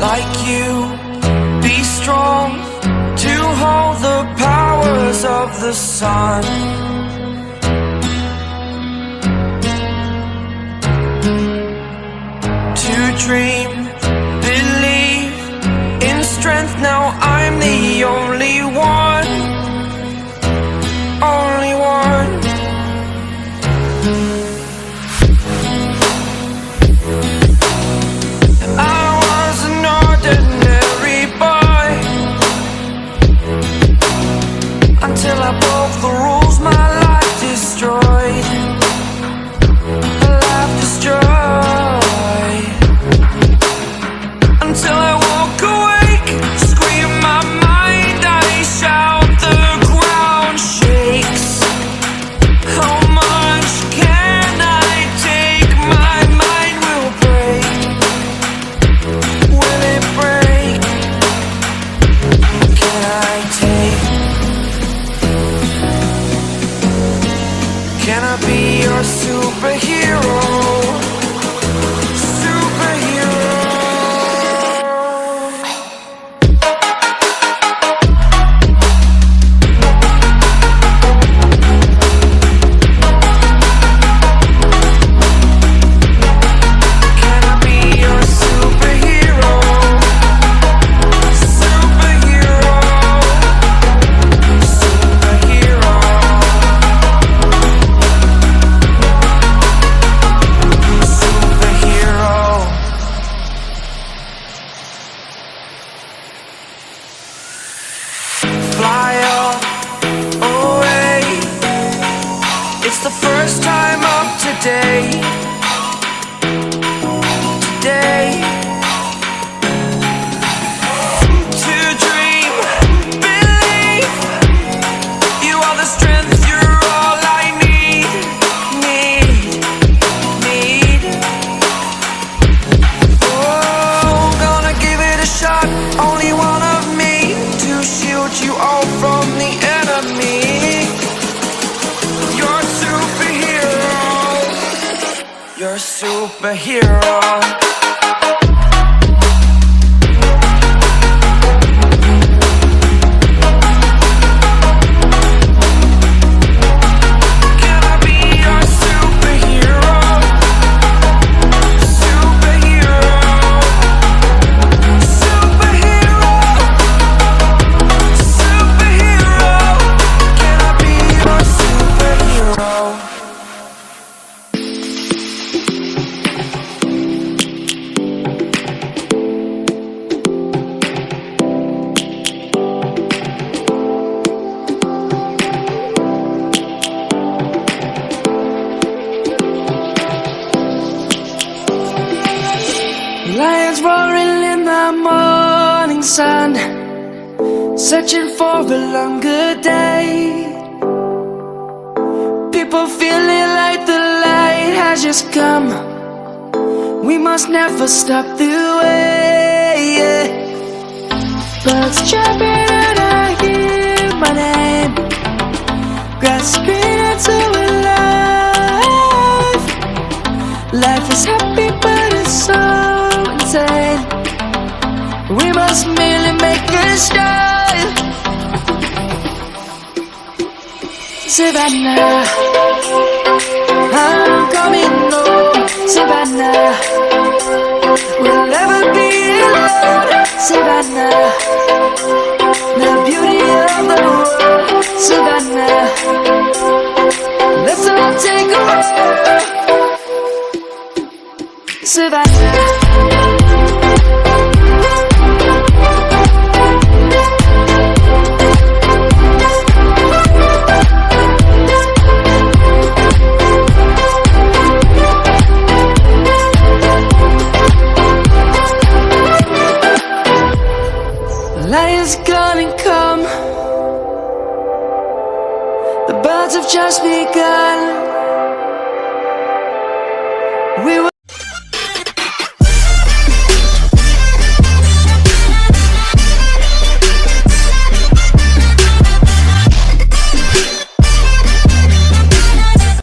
like you, be strong to hold the powers of the sun. To dream, believe in strength. Now I'm the only one, only one. I was an ordinary boy until I broke the rules. My life destroyed, life destroyed. Until I walk awake, scream my mind, I shout, the ground shakes. How much can I take? My mind will break. Will it break? Can I take? Can I be your superhero? Superhero. Can I be your superhero? Superhero. Superhero. Superhero. Fly up away. It's the first time of today. Today. To dream, believe. You are the strength, you're all I need. Need. Oh, gonna give it a shot. Only one of me to shield you all from the enemy. You're a superhero. You're a superhero. Can I be your superhero? Superhero. Superhero. Superhero. Can I be your superhero? Lions roaring in the morning sun, searching for a longer day. People feeling like the light has just come. We must never stop the way. Birds chirping and I hear my name, grass green and so alive. Life is happy but it's so insane. We must merely make a start. Savannah, I'm coming home. Savannah, we'll never be alone. Savannah, the beauty of the world. Savannah, let's all take a walk. Savannah.